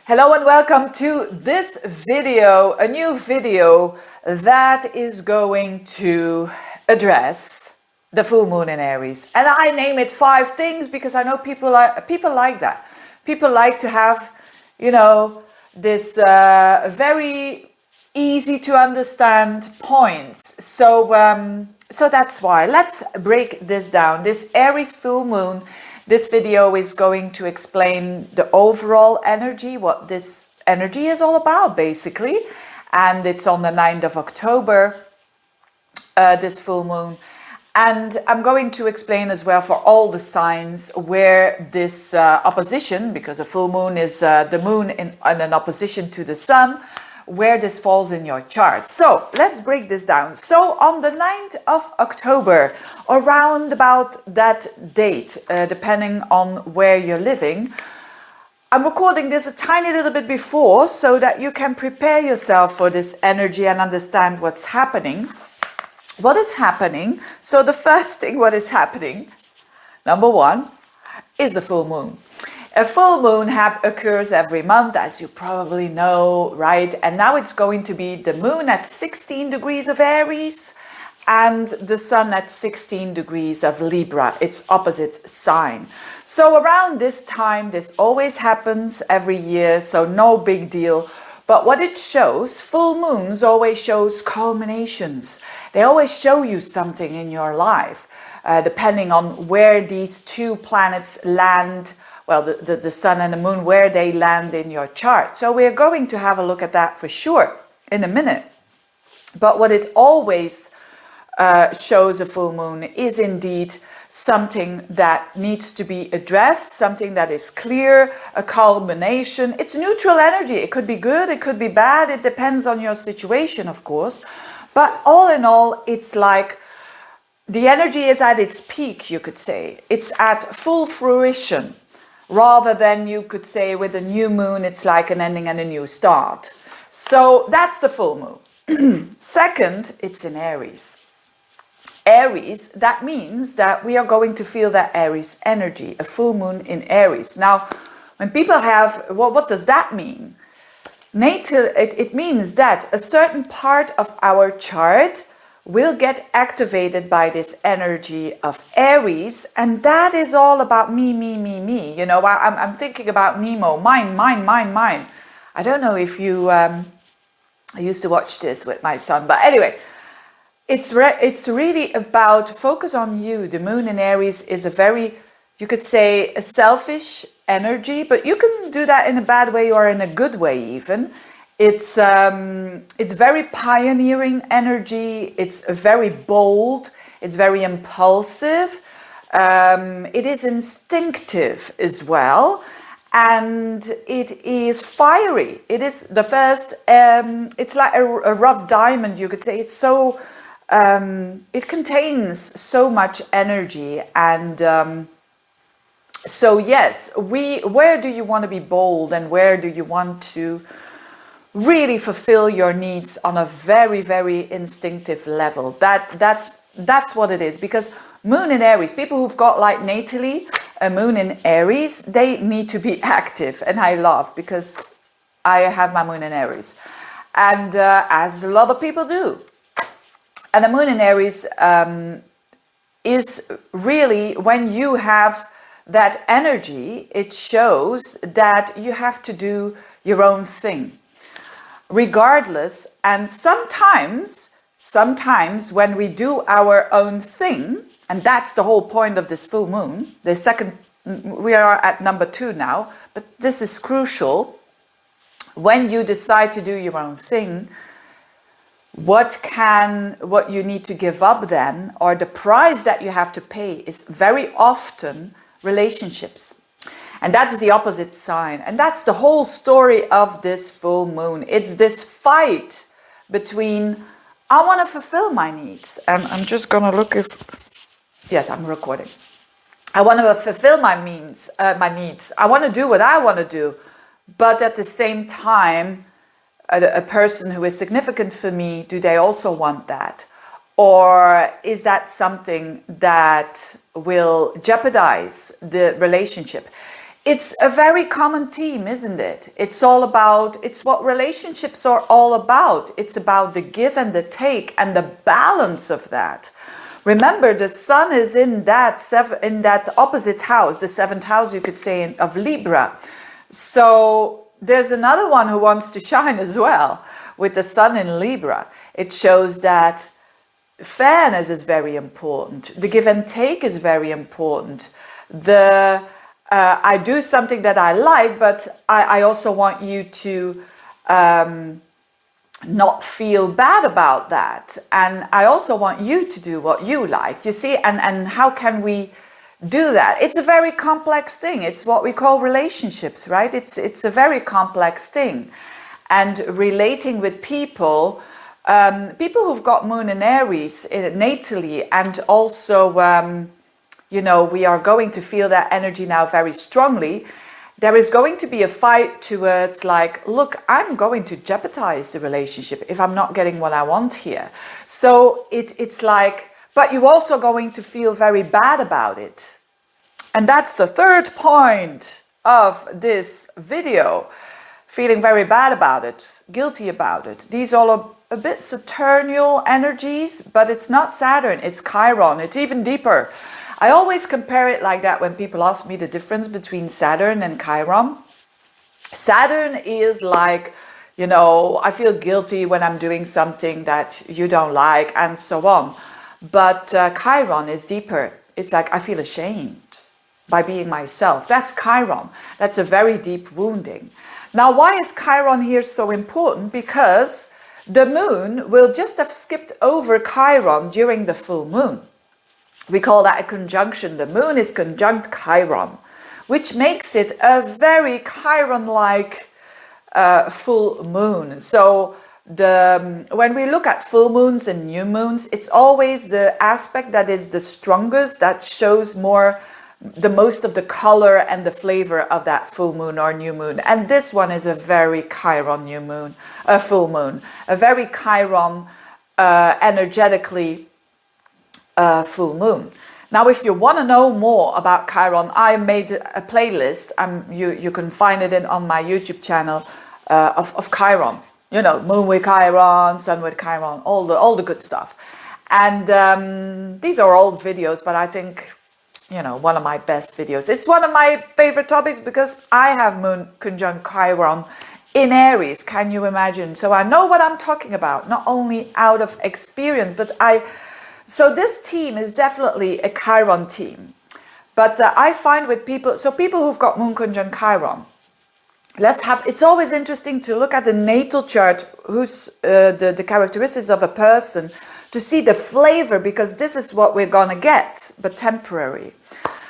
Hello and welcome to this video, a new video that is going to address the full moon in Aries. And I name it 5 things because I know people like that. People like to have, this very easy to understand points. So that's why. Let's break this down. This Aries full moon. This video is going to explain the overall energy, what this energy is all about, basically. And it's on the 9th of October, this full moon. And I'm going to explain as well for all the signs where this opposition, because a full moon is the moon in an opposition to the sun, where this falls in your chart. So let's break this down. So on the 9th of October, around about that date, depending on where you're living, I'm recording this a tiny little bit before so that you can prepare yourself for this energy and understand what's happening. What is happening? So the first thing what is happening, number 1, is the full moon. A full moon occurs every month, as you probably know, right? And now it's going to be the moon at 16 degrees of Aries and the sun at 16 degrees of Libra, its opposite sign. So around this time, this always happens every year, so no big deal. But what it shows, full moons always shows culminations. They always show you something in your life, depending on where these two planets land. Well, the sun and the moon, where they land in your chart. So we're going to have a look at that for sure in a minute. But what it always shows, a full moon, is indeed something that needs to be addressed, something that is clear, a culmination. It's neutral energy. It could be good, it could be bad. It depends on your situation, of course. But all in all, it's like the energy is at its peak, you could say. It's at full fruition. Rather than you could say with a new moon, it's like an ending and a new start. So that's the full moon. Second, it's in Aries. Aries, that means that we are going to feel that Aries energy, a full moon in Aries. Now, when people have, well, what does that mean? It means that a certain part of our chart will get activated by this energy of Aries, and that is all about me. You know, I'm thinking about Nemo, mine. I don't know if you, I used to watch this with my son, but anyway, it's really about focus on you. The moon in Aries is a very, you could say, a selfish energy, but you can do that in a bad way or in a good way even. It's very pioneering energy. It's very bold. It's very impulsive. It is instinctive as well, and it is fiery. It is the first. It's like a rough diamond, you could say. It's so. It contains so much energy, and so yes, where do you want to be bold, and where do you want to really fulfill your needs on a very, very instinctive level? That's what it is. Because moon in Aries, people who've got like natally a moon in Aries, they need to be active. And I laugh because I have my moon in Aries, and as a lot of people do. And the moon in Aries is really, when you have that energy, it shows that you have to do your own thing. Regardless, and sometimes when we do our own thing, and that's the whole point of this full moon, the second, we are at number 2 now, but this is crucial. When you decide to do your own thing, what you need to give up then, or the price that you have to pay, is very often relationships. And that's the opposite sign. And that's the whole story of this full moon. It's this fight between, I want to fulfill my needs. And I'm just going to look if, yes, I'm recording. I want to fulfill my needs. I want to do what I want to do. But at the same time, a person who is significant for me, do they also want that? Or is that something that will jeopardize the relationship? It's a very common theme, isn't it? It's all about, it's what relationships are all about. It's about the give and the take and the balance of that. Remember, the sun is in that opposite house, the seventh house, you could say, of Libra. So there's another one who wants to shine as well with the sun in Libra. It shows that fairness is very important. The give and take is very important. I do something that I like, but I also want you to not feel bad about that. And I also want you to do what you like, you see? And how can we do that? It's a very complex thing. It's what we call relationships, right? It's a very complex thing. And relating with people, people who've got Moon in Aries natally, and also you know, we are going to feel that energy now very strongly. There is going to be a fight towards like, look, I'm going to jeopardize the relationship if I'm not getting what I want here. So it's like, but you're also going to feel very bad about it. And that's the third point of this video. Feeling very bad about it, guilty about it. These all are a bit Saturnial energies, but it's not Saturn, it's Chiron. It's even deeper. I always compare it like that when people ask me the difference between Saturn and Chiron. Saturn is like, you know, I feel guilty when I'm doing something that you don't like and so on. But Chiron is deeper. It's like I feel ashamed by being myself. That's Chiron. That's a very deep wounding. Now, why is Chiron here so important? Because the moon will just have skipped over Chiron during the full moon. We call that a conjunction. The moon is conjunct Chiron, which makes it a very Chiron-like full moon. So when we look at full moons and new moons, it's always the aspect that is the strongest, that shows the most of the color and the flavor of that full moon or new moon. And this one is a very Chiron new moon, a full moon, a very Chiron energetically full moon. Now, if you want to know more about Chiron, I made a playlist. You can find it on my YouTube channel of Chiron. You know, moon with Chiron, sun with Chiron, all the good stuff. And these are old videos, but I think, you know, one of my best videos. It's one of my favorite topics because I have moon conjunct Chiron in Aries. Can you imagine? So I know what I'm talking about, not only out of experience, but so this team is definitely a Chiron team. But I find with people, so people who've got moon conjunct Chiron, it's always interesting to look at the natal chart, who's the characteristics of a person, to see the flavor, because this is what we're gonna get, but temporary.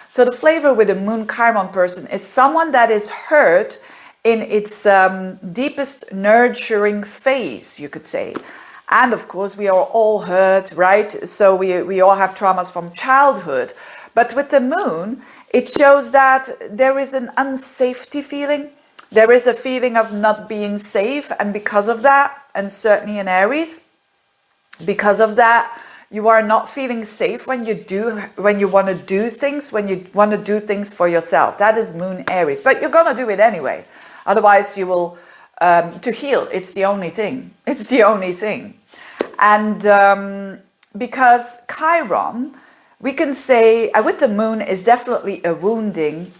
So the flavor with a moon Chiron person is someone that is hurt in its deepest nurturing phase, you could say. And of course, we are all hurt, right? So we all have traumas from childhood. But with the moon, it shows that there is an unsafety feeling. There is a feeling of not being safe. And because of that, and certainly in Aries, because of that, you are not feeling safe when you want to do things, when you want to do things for yourself. That is moon Aries. But you're going to do it anyway. Otherwise, you will, to heal, it's the only thing. It's the only thing. And because Chiron, we can say, with the moon, is definitely a wounding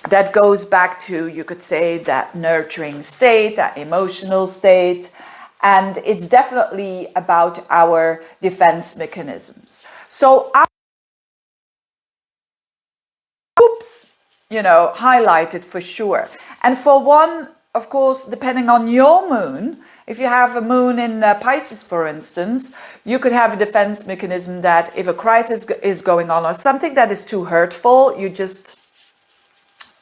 that goes back to, you could say, that nurturing state, that emotional state. And it's definitely about our defense mechanisms. So, you know, highlighted for sure. And for one, of course, depending on your moon, if you have a moon in Pisces, for instance, you could have a defense mechanism that if a crisis is going on or something that is too hurtful, you just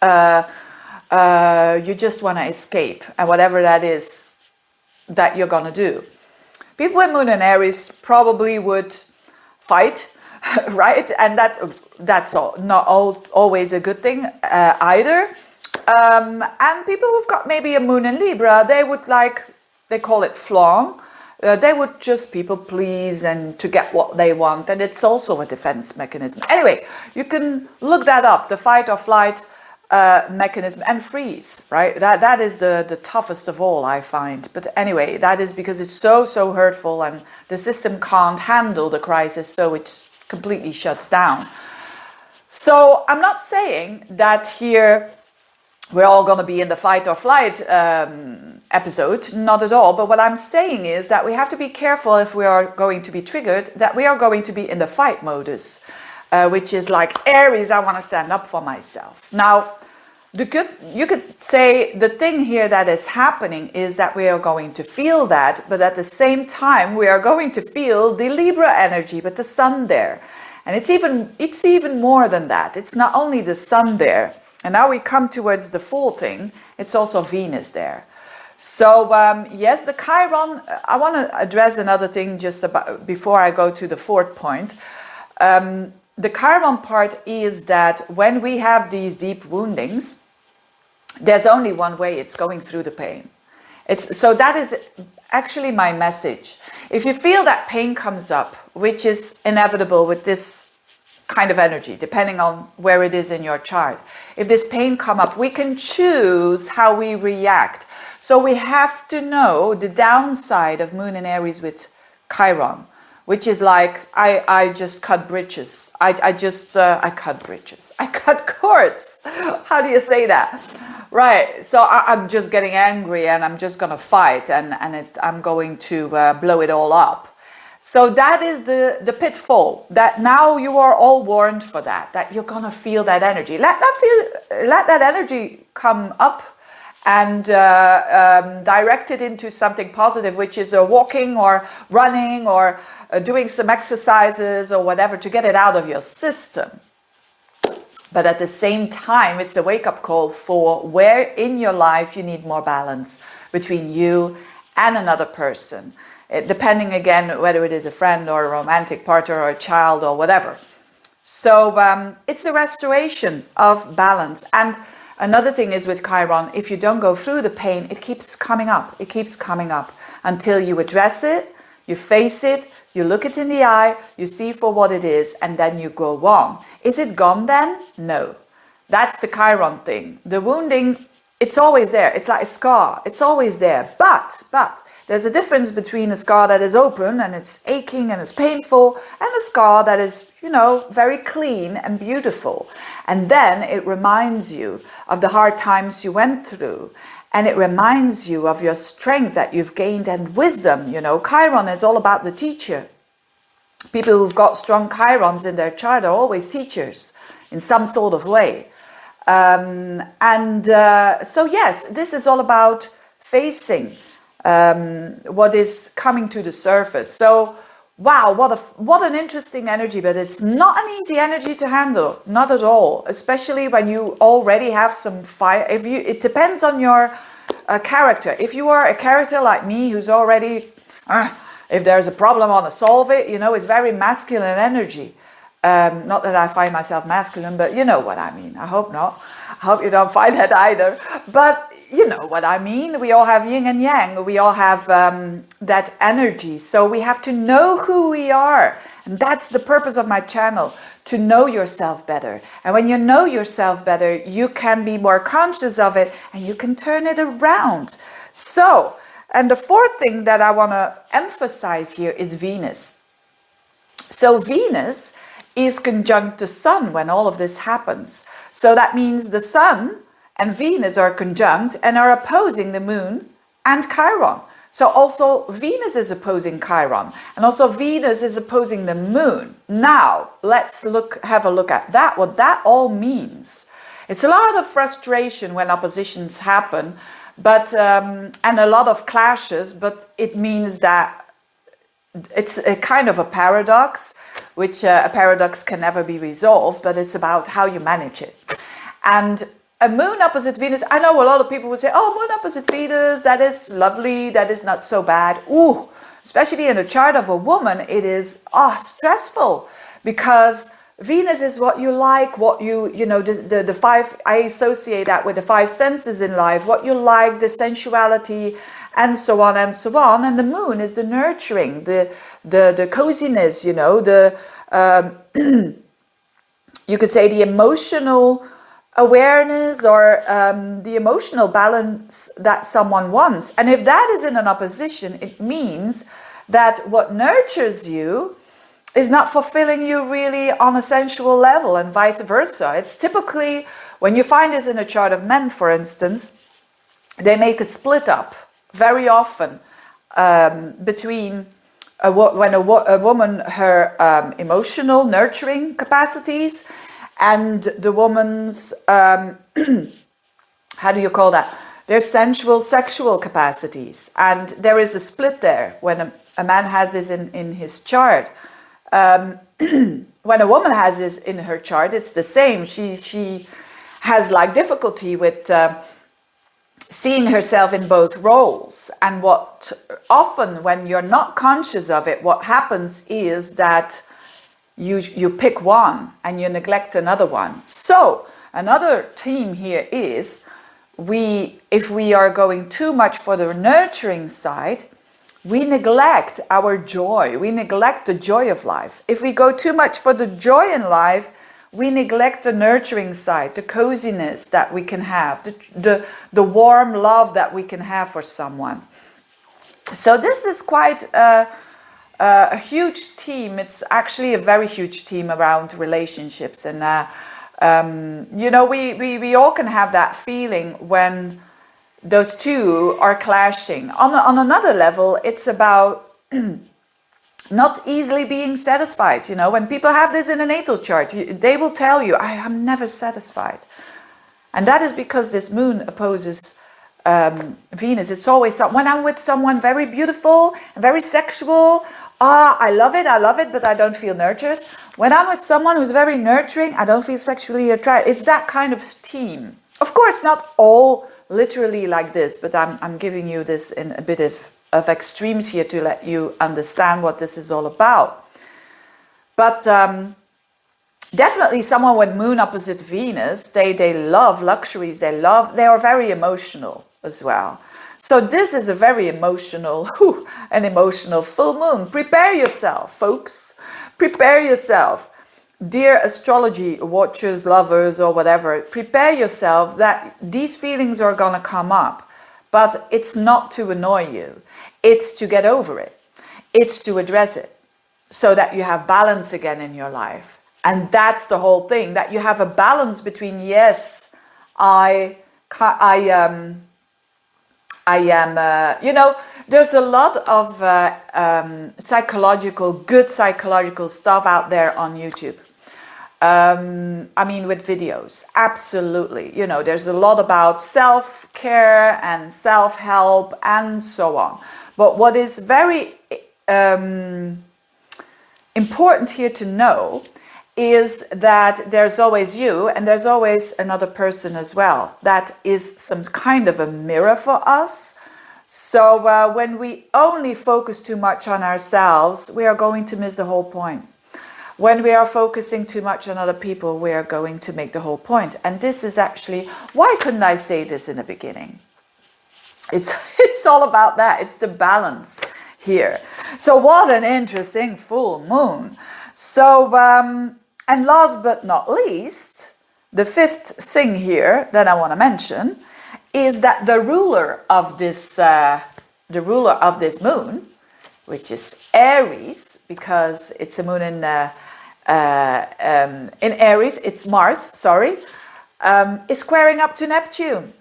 want to escape, and whatever that is that you're going to do. People with moon in Aries probably would fight, right? And that's not always a good thing either. And people who've got maybe a moon in Libra, they call it flaunt. They would just people please and to get what they want. And it's also a defense mechanism. Anyway, you can look that up, the fight or flight mechanism, and freeze, right? That is the toughest of all, I find. But anyway, that is because it's so hurtful and the system can't handle the crisis, so it completely shuts down. So I'm not saying that here we're all going to be in the fight or flight episode, not at all. But what I'm saying is that we have to be careful if we are going to be triggered, that we are going to be in the fight modus, which is like Aries, I want to stand up for myself. Now, you could say the thing here that is happening is that we are going to feel that, but at the same time, we are going to feel the Libra energy with the sun there. And it's even more than that. It's not only the sun there. And now we come towards the full thing. It's also Venus there. So yes, the Chiron, I want to address another thing just about before I go to the fourth point. The Chiron part is that when we have these deep woundings, there's only one way. It's going through the pain. So that is actually my message. If you feel that pain comes up, which is inevitable with this kind of energy, depending on where it is in your chart. If this pain come up, we can choose how we react. So we have to know the downside of Moon and Aries with Chiron, which is like, I just cut bridges. I cut bridges. I cut cords. How do you say that? Right. So I'm just getting angry and I'm just going to fight and I'm going to blow it all up. So that is the pitfall, that now you are all warned for that you're going to feel that energy. Let that energy come up and direct it into something positive, which is walking or running or doing some exercises or whatever to get it out of your system. But at the same time, it's a wake-up call for where in your life you need more balance between you and another person. Depending again whether it is a friend or a romantic partner or a child or whatever. So it's a restoration of balance. And another thing is with Chiron, if you don't go through the pain, it keeps coming up. It keeps coming up until you address it, you face it, you look it in the eye, you see for what it is, and then you go on. Is it gone then? No. That's the Chiron thing. The wounding, it's always there. It's like a scar. It's always there. But there's a difference between a scar that is open and it's aching and it's painful and a scar that is, very clean and beautiful. And then it reminds you of the hard times you went through. And it reminds you of your strength that you've gained and wisdom. Chiron is all about the teacher. People who've got strong Chirons in their chart are always teachers in some sort of way. So yes, this is all about facing what is coming to the surface. So, wow, what an interesting energy, but it's not an easy energy to handle, not at all. Especially when you already have some fire. It depends on your character. If you are a character like me, who's already, if there's a problem, I want to solve it. It's very masculine energy. Not that I find myself masculine, but you know what I mean. I hope not. I hope you don't find that either. But you know what I mean. We all have yin and yang. We all have that energy. So we have to know who we are. And that's the purpose of my channel, to know yourself better. And when you know yourself better, you can be more conscious of it and you can turn it around. So, and the fourth thing that I want to emphasize here is Venus. So Venus is conjunct the Sun when all of this happens. So that means the Sun and Venus are conjunct and are opposing the Moon and Chiron. So also Venus is opposing Chiron, and also Venus is opposing the Moon. Now let's have a look at that, what that all means. It's a lot of frustration when oppositions happen, but and a lot of clashes, but it means that it's a kind of a paradox, which a paradox can never be resolved, but it's about how you manage it. And a Moon opposite Venus, I know a lot of people would say, oh, Moon opposite Venus, that is lovely, that is not so bad. Ooh, especially in a chart of a woman, it is stressful, because Venus is what you like, what the five, I associate that with the five senses in life, what you like, the sensuality, and so on and so on. And the Moon is the nurturing, the coziness, you could say the emotional awareness or the emotional balance that someone wants. And if that is in an opposition, it means that what nurtures you is not fulfilling you really on a sensual level, and vice versa. It's typically, when you find this in a chart of men, for instance, they make a split up very often between when a woman, her emotional nurturing capacities, and the woman's, how do you call that? Their sensual, sexual capacities. And there is a split there when a man has this in his chart. When a woman has this in her chart, it's the same. She has like difficulty with seeing herself in both roles. And what often, when you're not conscious of it, what happens is that you pick one and you neglect another one. So another theme here is if we are going too much for the nurturing side, we neglect our joy. We neglect the joy of life. If we go too much for the joy in life, we neglect the nurturing side, the coziness that we can have, the warm love that we can have for someone. So this is quite a huge theme. It's actually a very huge theme around relationships. And, you know, we all can have that feeling when those two are clashing. On another level, it's about not easily being satisfied. You know, when people have this in a natal chart, they will tell you, I am never satisfied. And that is because this moon opposes Venus. It's always, when I'm with someone very beautiful, very sexual, I love it, but I don't feel nurtured. When I'm with someone who's very nurturing, I don't feel sexually attracted. It's that kind of theme. Of course, not all literally like this, but I'm giving you this in a bit of extremes here to let you understand what this is all about. But definitely someone with moon opposite Venus, they love luxuries, they are very emotional as well. So this is a very emotional, an emotional full moon. Prepare yourself, folks. Prepare yourself. Dear astrology watchers, lovers, or whatever, prepare yourself that these feelings are going to come up. But it's not to annoy you. It's to get over it. It's to address it so that you have balance again in your life. And that's the whole thing, that you have a balance between, yes, I am, you know, there's a lot of good psychological stuff out there on YouTube. I mean, with videos, absolutely. You know, there's a lot about self-care and self-help and so on. But what is very important here to know is that there's always you and there's always another person as well. That is some kind of a mirror for us. So when we only focus too much on ourselves, we are going to miss the whole point. When we are focusing too much on other people, we are going to make the whole point. And this is actually, why couldn't I say this in the beginning? It's all about that. It's the balance here. So what an interesting full moon. So, and last but not least, the fifth thing here that I want to mention is that the ruler of this moon, which is Aries, because it's a moon in Aries, it's Mars, sorry, is squaring up to Neptune.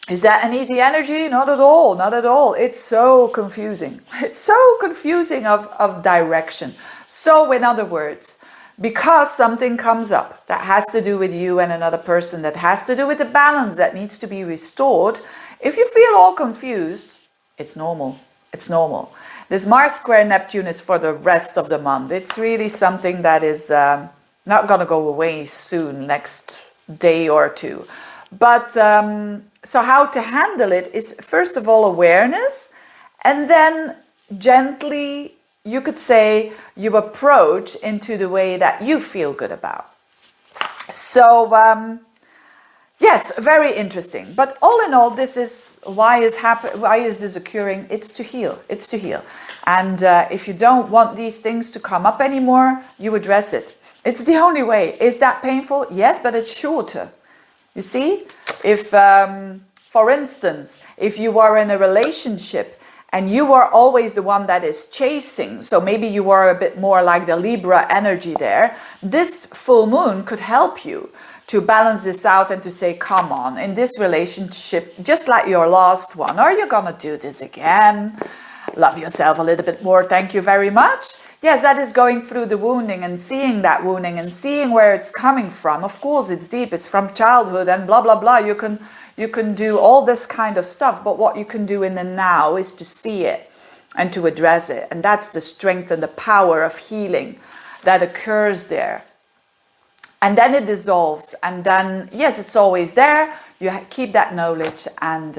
Is that an easy energy? Not at all, not at all. It's so confusing. It's so confusing of direction. So in other words, because something comes up that has to do with you and another person, that has to do with the balance that needs to be restored, if you feel all confused, it's normal. It's normal. This Mars square Neptune is for the rest of the month. It's really something that is not going to go away soon, next day or two. But so how to handle it is, first of all, awareness, and then gently, you could say, you approach into the way that you feel good about. So yes, very interesting. But all in all, this is why is this occurring? It's to heal. It's to heal. And if you don't want these things to come up anymore, you address it. It's the only way. Is that painful? Yes, but it's shorter. You see, if, for instance, if you are in a relationship and you are always the one that is chasing, so maybe you are a bit more like the Libra energy there, this full moon could help you to balance this out and to say, come on, in this relationship, just like your last one, are you gonna do this again? Love yourself a little bit more, thank you very much. Yes, that is going through the wounding and seeing that wounding and seeing where it's coming from. Of course, it's deep, it's from childhood and blah, blah, blah. You can do all this kind of stuff, but what you can do in the now is to see it and to address it. And that's the strength and the power of healing that occurs there. And then it dissolves. And then, yes, it's always there. You keep that knowledge and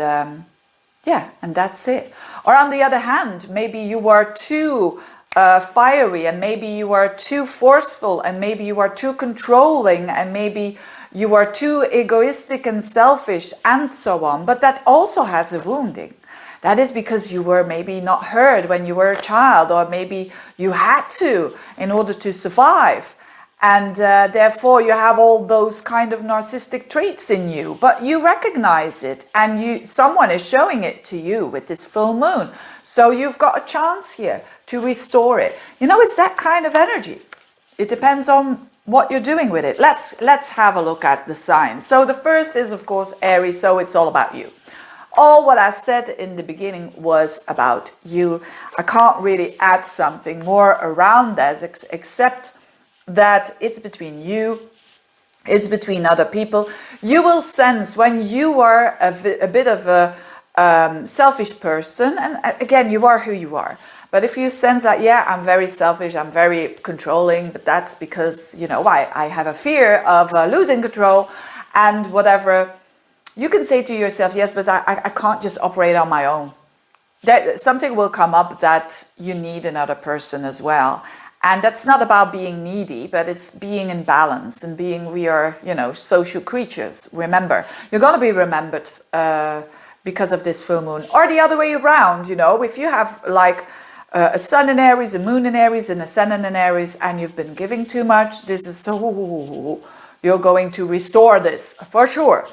yeah, and that's it. Or on the other hand, maybe you are too fiery and maybe you are too forceful and maybe you are too controlling and maybe you are too egoistic and selfish and so on. But that also has a wounding. That is because you were maybe not heard when you were a child, or maybe you had to in order to survive. And therefore you have all those kind of narcissistic traits in you, but you recognize it and someone is showing it to you with this full moon. So you've got a chance here to restore it. You know, it's that kind of energy. It depends on what you're doing with it. Let's have a look at the signs. So the first is, of course, Aries. So it's all about you. All what I said in the beginning was about you. I can't really add something more around that except that it's between you, it's between other people. You will sense when you are a bit of a selfish person, and again, you are who you are. But if you sense that, yeah, I'm very selfish, I'm very controlling, but that's because, you know, I have a fear of losing control and whatever, you can say to yourself, yes, but I can't just operate on my own. Something will come up that you need another person as well. And that's not about being needy, but it's being in balance and we are, you know, social creatures. Remember, you're going to be remembered because of this full moon. Or the other way around, you know, if you have like a sun in Aries, a moon in Aries, and ascendant in Aries, and you've been giving too much, this is so, you're going to restore this for sure.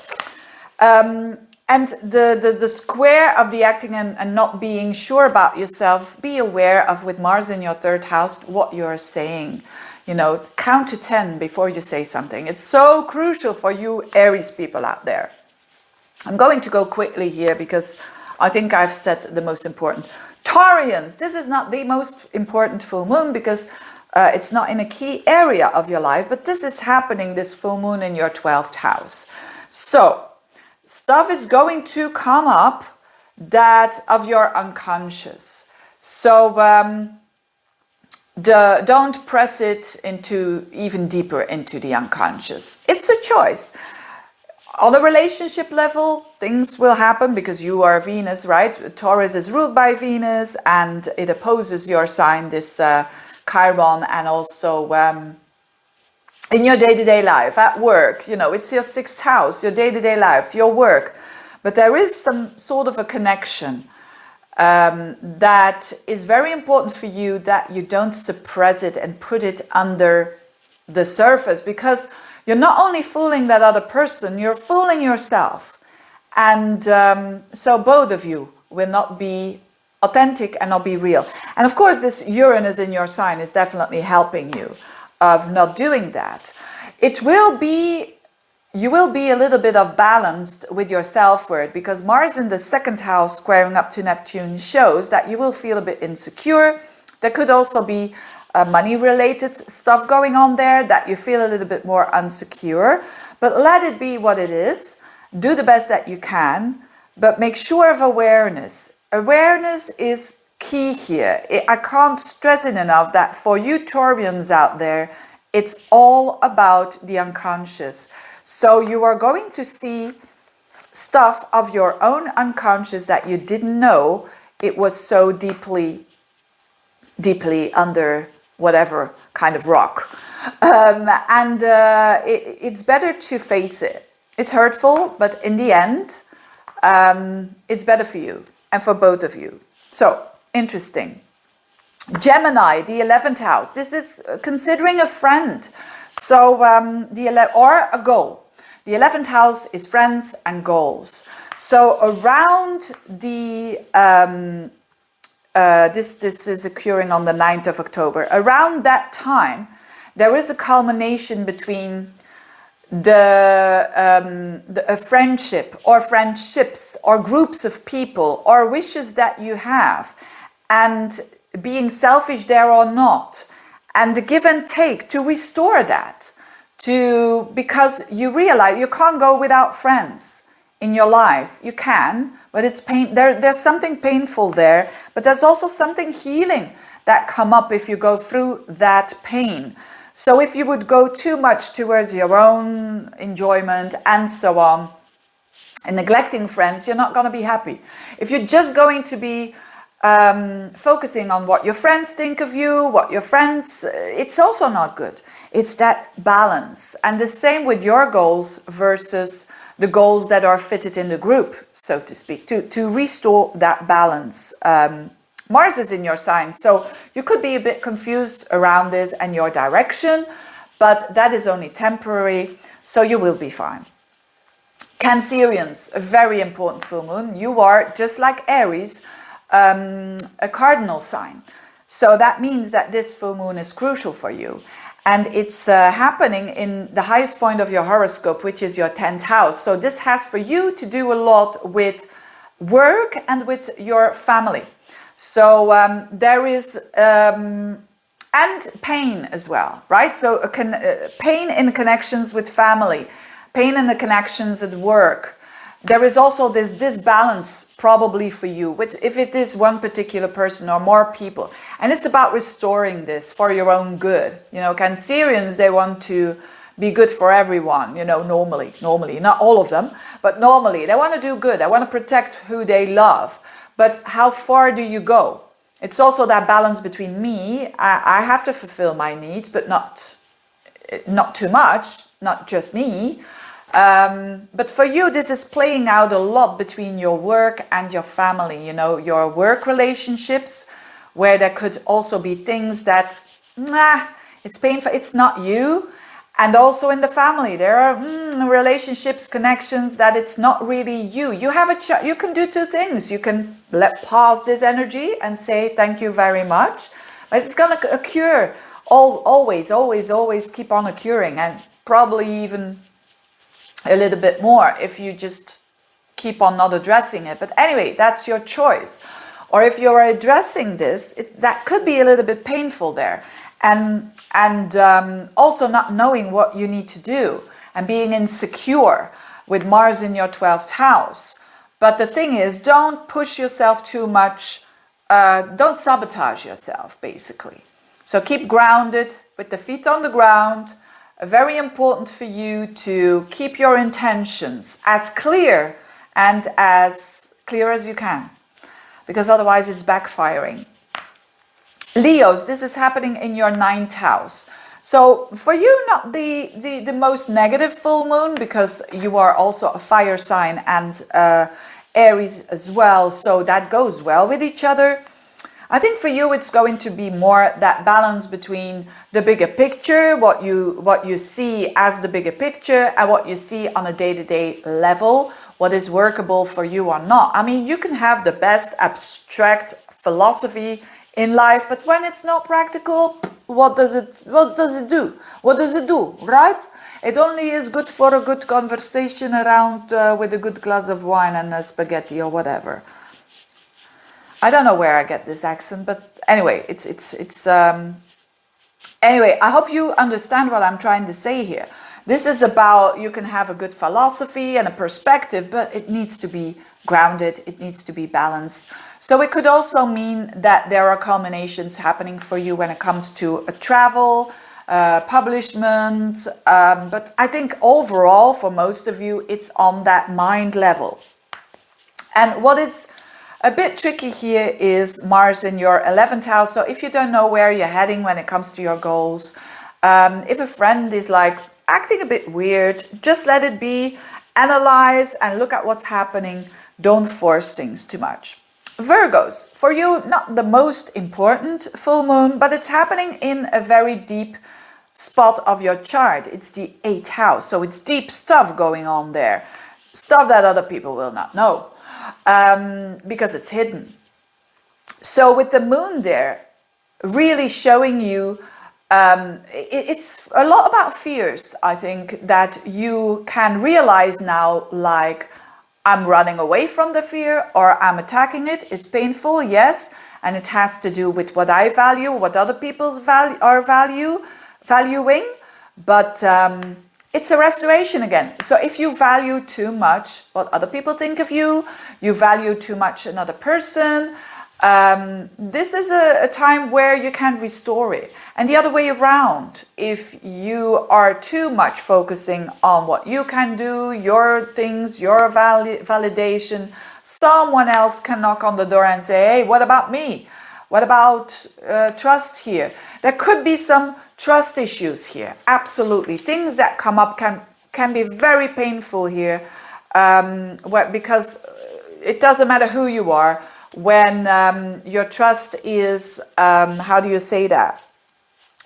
And the square of the acting and not being sure about yourself, be aware of, with Mars in your third house, what you're saying. You know, count to 10 before you say something. It's so crucial for you Aries people out there. I'm going to go quickly here because I think I've said the most important. Taurians, this is not the most important full moon because it's not in a key area of your life, but this is happening, this full moon in your 12th house. So, stuff is going to come up that of your unconscious. So don't press it into even deeper into the unconscious. It's a choice. On a relationship level, things will happen because you are Venus, right? Taurus is ruled by Venus and it opposes your sign, this Chiron, and also in your day-to-day life, at work, you know, it's your 6th house, your day-to-day life, your work. But there is some sort of a connection that is very important for you, that you don't suppress it and put it under the surface, because you're not only fooling that other person, you're fooling yourself. And so both of you will not be authentic and not be real. And of course, this Uranus in your sign is definitely helping you of not doing that. It will be, you will be a little bit of balanced with your self-worth, because Mars in the 2nd house squaring up to Neptune shows that you will feel a bit insecure. There could also be money related stuff going on there, that you feel a little bit more insecure, but let it be what it is. Do the best that you can, but make sure of awareness. Awareness is key here. I can't stress it enough that for you Taurians out there, it's all about the unconscious. So you are going to see stuff of your own unconscious that you didn't know it was so deeply under whatever kind of rock. It's better to face it. It's hurtful, but in the end, it's better for you and for both of you. So, interesting. Gemini, the 11th house. This is considering a friend. So, or a goal. The 11th house is friends and goals. So around the, this is occurring on the 9th of October. Around that time, there is a culmination between a friendship or friendships or groups of people or wishes that you have, and being selfish there or not, and the give and take to restore that, because you realize you can't go without friends in your life. You can, but it's pain. There's something painful there, but there's also something healing that come up if you go through that pain. So if you would go too much towards your own enjoyment and so on, and neglecting friends, you're not going to be happy. If you're just going to be focusing on what your friends think of you, what your friends, it's also not good. It's that balance. And the same with your goals versus the goals that are fitted in the group, so to speak, to restore that balance. Mars is in your sign, so you could be a bit confused around this and your direction, but that is only temporary, so you will be fine. Cancerians, a very important full moon. You are, just like Aries, a cardinal sign. So that means that this full moon is crucial for you. And it's happening in the highest point of your horoscope, which is your 10th house. So this has for you to do a lot with work and with your family. So there is, and pain as well, right? So pain in connections with family, pain in the connections at work. There is also this disbalance probably for you, if it is one particular person or more people. And it's about restoring this for your own good. You know, Cancerians, they want to be good for everyone, you know, normally, not all of them, but normally. They want to do good. They want to protect who they love. But how far do you go? It's also that balance between me, I have to fulfill my needs, but not too much, not just me. But for you, this is playing out a lot between your work and your family, you know, your work relationships, where there could also be things that, it's painful, it's not you. And also in the family, there are relationships, connections that it's not really you. You have you can do two things. You can let pass this energy and say thank you very much, but it's gonna occur always keep on occurring, and probably even a little bit more if you just keep on not addressing it. But anyway, that's your choice. Or if you're addressing this, that could be a little bit painful there. And also not knowing what you need to do and being insecure with Mars in your 12th house. But the thing is, don't push yourself too much. Don't sabotage yourself, basically. So keep grounded with the feet on the ground. Very important for you to keep your intentions as clear as you can, because otherwise it's backfiring. Leos, this is happening in your 9th house. So for you, not the most negative full moon, because you are also a fire sign and Aries as well. So that goes well with each other. I think for you, it's going to be more that balance between the bigger picture, what you see as the bigger picture, and what you see on a day-to-day level, what is workable for you or not. I mean, you can have the best abstract philosophy in life, but when it's not practical, what does it do? What does it do, right? It only is good for a good conversation around with a good glass of wine and a spaghetti or whatever. I don't know where I get this accent, but anyway, anyway, I hope you understand what I'm trying to say here. This is about, you can have a good philosophy and a perspective, but it needs to be grounded, it needs to be balanced. So it could also mean that there are culminations happening for you when it comes to a travel, publishment, but I think overall for most of you, it's on that mind level. And what is a bit tricky here is Mars in your 11th house. So if you don't know where you're heading when it comes to your goals, if a friend is like acting a bit weird, just let it be, analyze and look at what's happening. Don't force things too much. Virgos, for you, not the most important full moon, but it's happening in a very deep spot of your chart. It's the 8th house. So it's deep stuff going on there. Stuff that other people will not know because it's hidden. So with the moon there, really showing you, it's a lot about fears, I think, that you can realize now, like, I'm running away from the fear or I'm attacking it. It's painful, yes, and it has to do with what I value, what other people's valuing, but it's a restoration again. So if you value too much what other people think of you, you value too much another person, this is a time where you can restore it. And the other way around, if you are too much focusing on what you can do, your things, your validation, someone else can knock on the door and say, hey, what about me? What about trust here? There could be some trust issues here. Absolutely. Things that come up can be very painful here, because it doesn't matter who you are. When your trust is, how do you say that?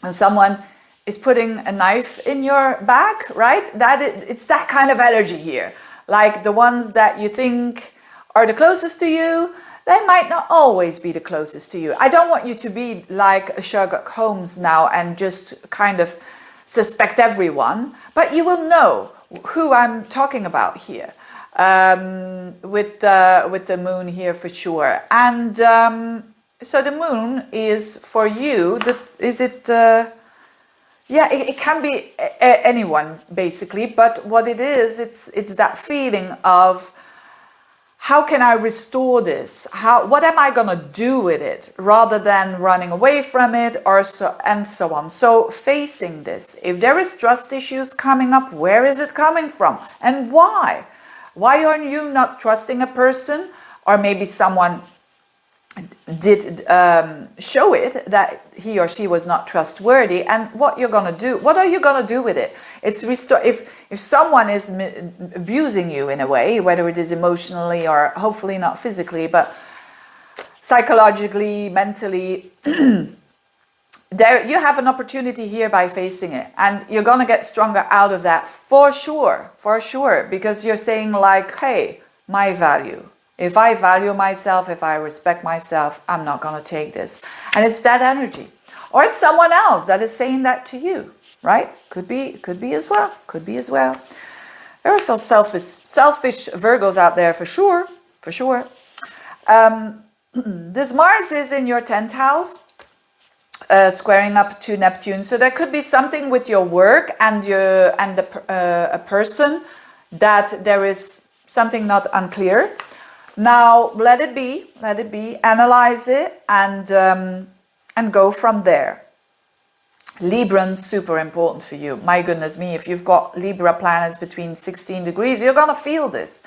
When someone is putting a knife in your back, right? It's that kind of energy here. Like the ones that you think are the closest to you, they might not always be the closest to you. I don't want you to be like a Sherlock Holmes now and just kind of suspect everyone, but you will know who I'm talking about here. With the moon here for sure. And so the moon is for you, it can be anyone basically, but what it is, it's that feeling of, how can I restore this? What am I gonna do with it, rather than running away from it, and so on. So facing this, if there is trust issues coming up, where is it coming from and why? Why are you not trusting a person? Or maybe someone did show it that he or she was not trustworthy, and what you're gonna do? What are you gonna do with it? It's restore. If someone is abusing you in a way, whether it is emotionally or hopefully not physically, but psychologically, mentally, there you have an opportunity here by facing it, and you're gonna get stronger out of that for sure, because you're saying like, hey, my value. If I value myself, if I respect myself, I'm not gonna take this. And it's that energy. Or it's someone else that is saying that to you, right? Could be as well. There are some selfish Virgos out there for sure. This Mars is in your 10th house, squaring up to Neptune. So there could be something with your work and a person that there is something not unclear. Now let it be, analyze it, and go from there. Librans, super important for you. My goodness me, if you've got Libra planets between 16 degrees, you're gonna feel this.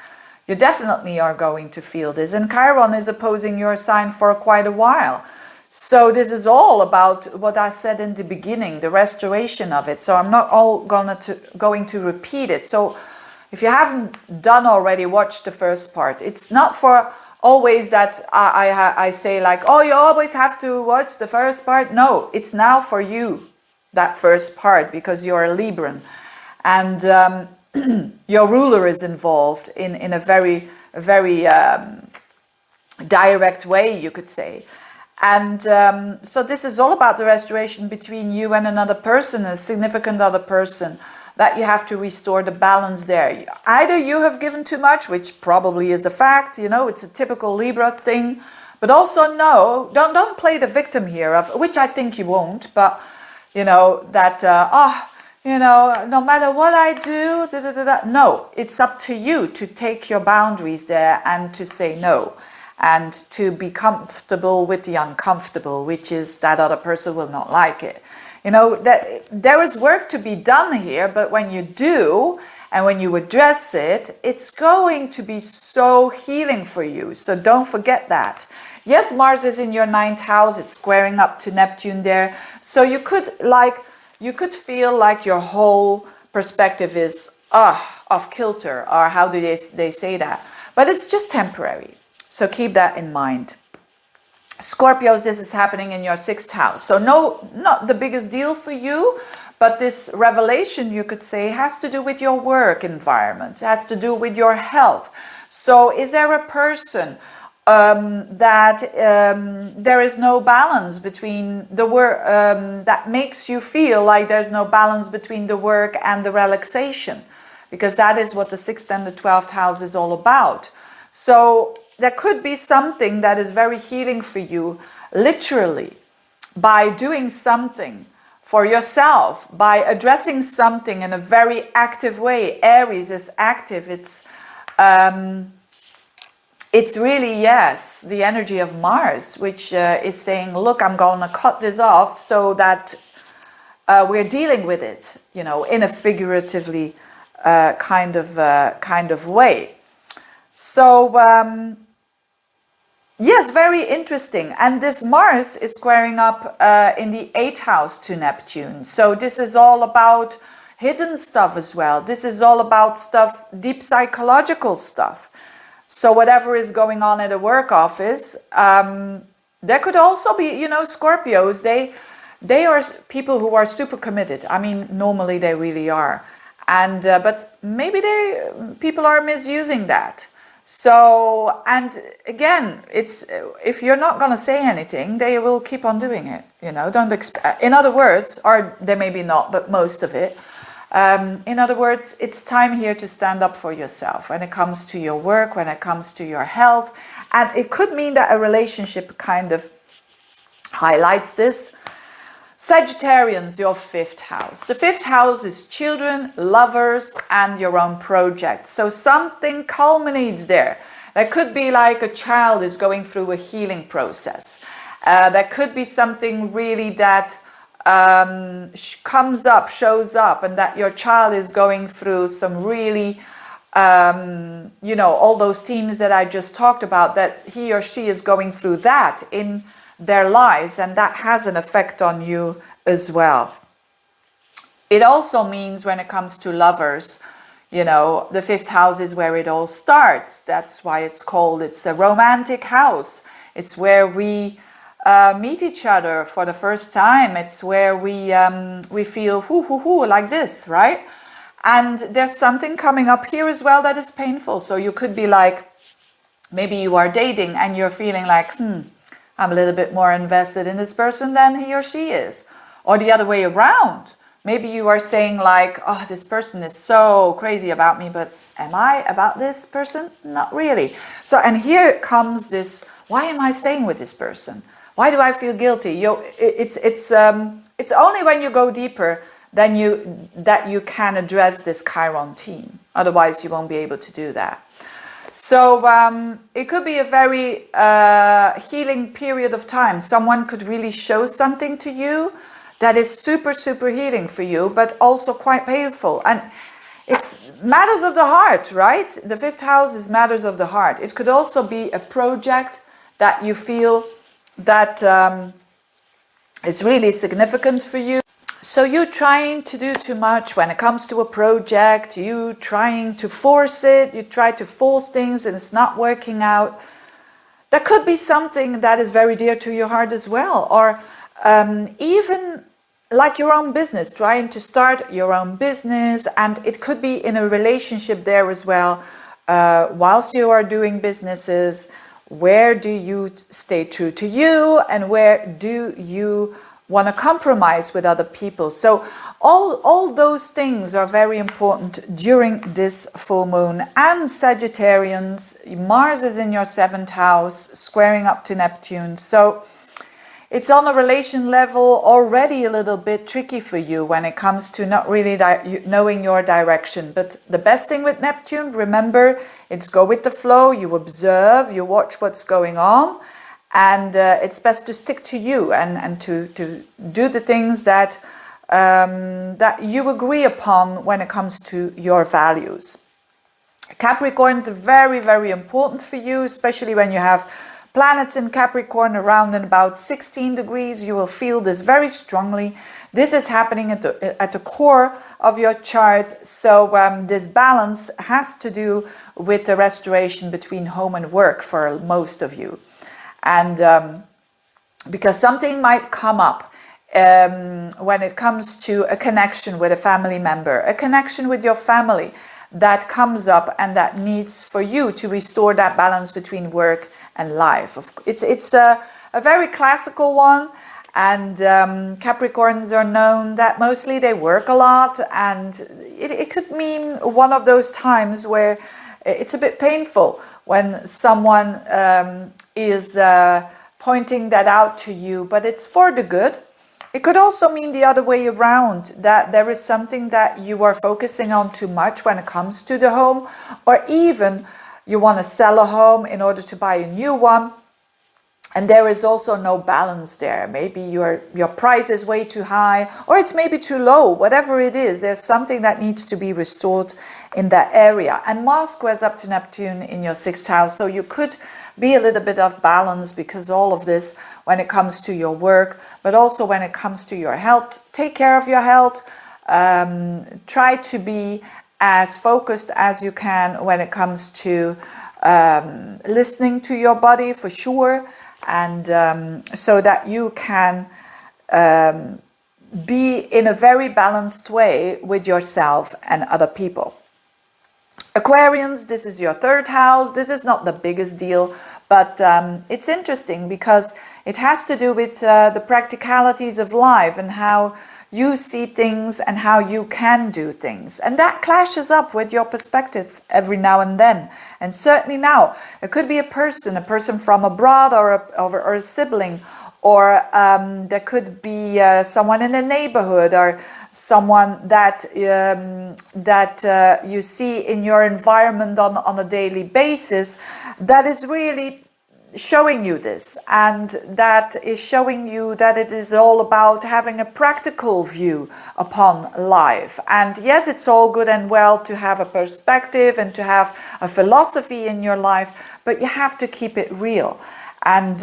You definitely are going to feel this. And Chiron is opposing your sign for quite a while. So this is all about what I said in the beginning, the restoration of it. So I'm not going to repeat it. So if you haven't done already, watch the first part. It's not for always that I say like, oh, you always have to watch the first part. No, it's now for you, that first part, because you're a Libran. And your ruler is involved in a very, very direct way, you could say. And so this is all about the restoration between you and another person, a significant other person, that you have to restore the balance there. Either you have given too much, which probably is the fact, it's a typical Libra thing, but also no, don't play the victim here, of which I think you won't, but no matter what I do, no, it's up to you to take your boundaries there and to say no, and to be comfortable with the uncomfortable, which is that other person will not like it. That there is work to be done here, but when you do, and when you address it, it's going to be so healing for you. So don't forget that. Yes, Mars is in your 9th house. It's squaring up to Neptune there. So you could feel like your whole perspective is off kilter, or how do they say that? But it's just temporary. So keep that in mind. Scorpios, this is happening in your 6th house. So no, not the biggest deal for you, But this revelation, you could say, has to do with your work environment, has to do with your health. So is there a person that there is no balance between the work, that makes you feel like there's no balance between the work and the relaxation? Because that is what the 6th and the 12th house is all about. So there could be something that is very healing for you, literally, by doing something for yourself, by addressing something in a very active way. Aries is active. It's really, yes, the energy of Mars, which is saying, look, I'm going to cut this off so that we're dealing with it, you know, in a figuratively kind of way. So yes, very interesting. And this Mars is squaring up in the 8th house to Neptune. So this is all about hidden stuff as well. This is all about stuff, deep psychological stuff. So whatever is going on at a work office, there could also be, you know, Scorpios, they are people who are super committed. I mean, normally they really are. And but maybe people are misusing that. So, and again, it's, if you're not going to say anything, they will keep on doing it, you know, don't expect, in other words, or they maybe not, but most of it. In other words, it's time here to stand up for yourself when it comes to your work, when it comes to your health. And it could mean that a relationship kind of highlights this. Sagittarians, your 5th house. The 5th house is children, lovers, and your own projects. So something culminates there. That could be like a child is going through a healing process. That could be something really that comes up, shows up, and that your child is going through some really, you know, all those themes that I just talked about, that he or she is going through that in their lives, and that has an effect on you as well. It also means when it comes to lovers, you know, the 5th house is where it all starts. That's why it's a romantic house. It's where we meet each other for the first time. It's where we feel hoo like this, right? And there's something coming up here as well that is painful. So you could be like, maybe you are dating and you're feeling like, I'm a little bit more invested in this person than he or she is. Or the other way around. Maybe you are saying like, oh, this person is so crazy about me, but am I about this person? Not really. So, and here comes this, why am I staying with this person? Why do I feel guilty? It's only when you go deeper that you can address this Chiron theme. Otherwise, you won't be able to do that. So it could be a very healing period of time. Someone could really show something to you that is super, super healing for you, but also quite painful. And it's matters of the heart, right? The 5th house is matters of the heart. It could also be a project that you feel that is really significant for you. So you trying to do too much when it comes to a project, you trying to force it, you try to force things and it's not working out. That could be something that is very dear to your heart as well. Or even like your own business, trying to start your own business, and it could be in a relationship there as well. Whilst you are doing businesses, where do you stay true to you and where do you want to compromise with other people? So all those things are very important during this full moon. And Sagittarians, Mars is in your 7th house, squaring up to Neptune. So it's on a relation level already a little bit tricky for you when it comes to not really knowing your direction. But the best thing with Neptune, remember, it's go with the flow, you observe, you watch what's going on. And it's best to stick to you and to do the things that that you agree upon when it comes to your values. Capricorns are very, very important for you, especially when you have planets in Capricorn around and about 16 degrees. You will feel this very strongly. This is happening at the core of your chart. So this balance has to do with the restoration between home and work for most of you. And because something might come up when it comes to a connection with a family member, a connection with your family that comes up and that needs for you to restore that balance between work and life. It's a very classical one, and Capricorns are known that mostly they work a lot, and it could mean one of those times where it's a bit painful when someone is pointing that out to you, but it's for the good. It could also mean the other way around, that there is something that you are focusing on too much when it comes to the home, or even you want to sell a home in order to buy a new one, and there is also no balance there. Maybe your price is way too high, or it's maybe too low. Whatever it is, there's something that needs to be restored in that area. And Mars squares up to Neptune in your 6th house, so you could be a little bit off balance because all of this when it comes to your work, but also when it comes to your health. Take care of your health. Try to be as focused as you can when it comes to listening to your body, for sure, and so that you can be in a very balanced way with yourself and other people. Aquarians, this is your 3rd house. This is not the biggest deal, but it's interesting because it has to do with the practicalities of life and how you see things and how you can do things. And that clashes up with your perspective every now and then. And certainly now, it could be a person from abroad, or a sibling, or there could be someone in the neighborhood, or someone that you see in your environment on a daily basis, that is really showing you this, and that is showing you that it is all about having a practical view upon life. And yes, it's all good and well to have a perspective and to have a philosophy in your life, but you have to keep it real, and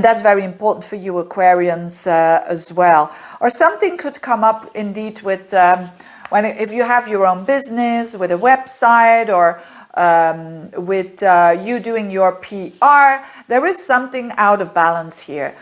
that's very important for you Aquarians as well. Or something could come up indeed with if you have your own business, with a website, or with you doing your PR, there is something out of balance here.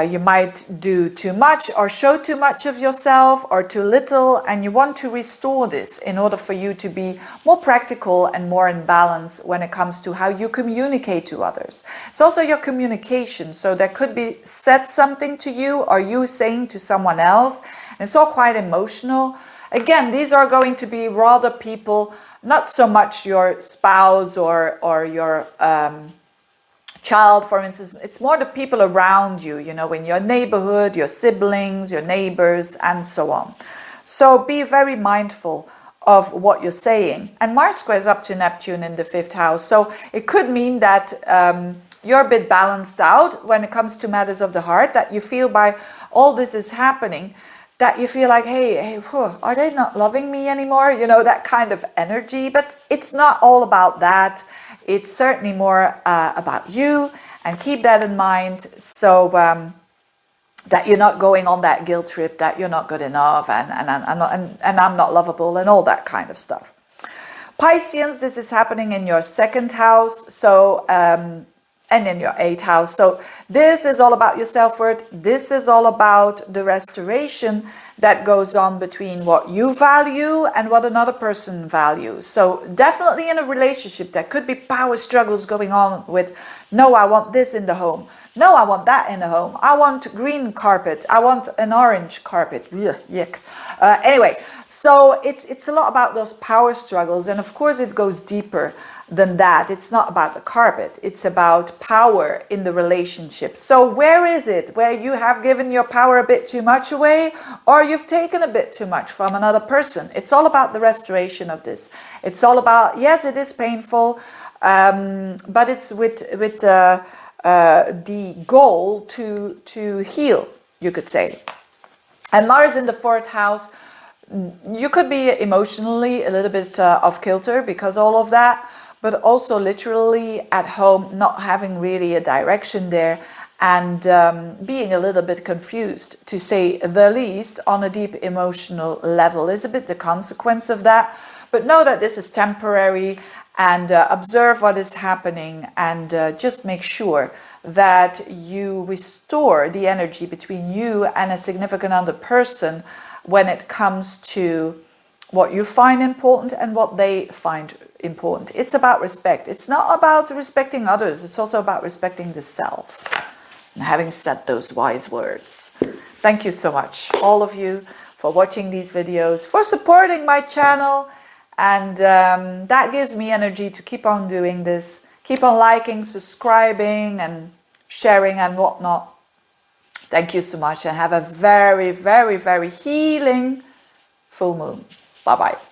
You might do too much or show too much of yourself, or too little, and you want to restore this in order for you to be more practical and more in balance when it comes to how you communicate to others. It's also your communication, so there could be said something to you or you saying to someone else, and it's all quite emotional. Again, these are going to be rather people, not so much your spouse or your child, for instance. It's more the people around you, in your neighborhood, your siblings, your neighbors, and so on. So be very mindful of what you're saying. And Mars squares up to Neptune in the 5th house. So it could mean that you're a bit balanced out when it comes to matters of the heart, that you feel by all this is happening, that you feel like, hey, are they not loving me anymore? That kind of energy. But it's not all about that. It's certainly more about you, and keep that in mind, so that you're not going on that guilt trip, that you're not good enough, and I'm not lovable, and all that kind of stuff. Pisceans, this is happening in your 2nd house, so and in your 8th house. So this is all about your self-worth. This is all about the restoration that goes on between what you value and what another person values. So definitely in a relationship, there could be power struggles going on with, no, I want this in the home. No, I want that in the home. I want green carpet. I want an orange carpet. Ugh, yuck. Anyway, so it's a lot about those power struggles. And of course, it goes deeper than that. It's not about the carpet. It's about power in the relationship. So where is it where you have given your power a bit too much away, or you've taken a bit too much from another person? It's all about the restoration of this. It's all about, yes, it is painful, but it's with the goal to heal, you could say. And Mars in the 4th house, you could be emotionally a little bit off kilter because all of that, but also literally at home, not having really a direction there, and being a little bit confused, to say the least, on a deep emotional level is a bit the consequence of that. But know that this is temporary, and observe what is happening, and just make sure that you restore the energy between you and a significant other person when it comes to what you find important and what they find important. It's about respect. It's not about respecting others. It's also about respecting the self. And having said those wise words, thank you so much, all of you, for watching these videos, for supporting my channel. And that gives me energy to keep on doing this. Keep on liking, subscribing, and sharing and whatnot. Thank you so much, and have a very, very, very healing full moon. Bye-bye.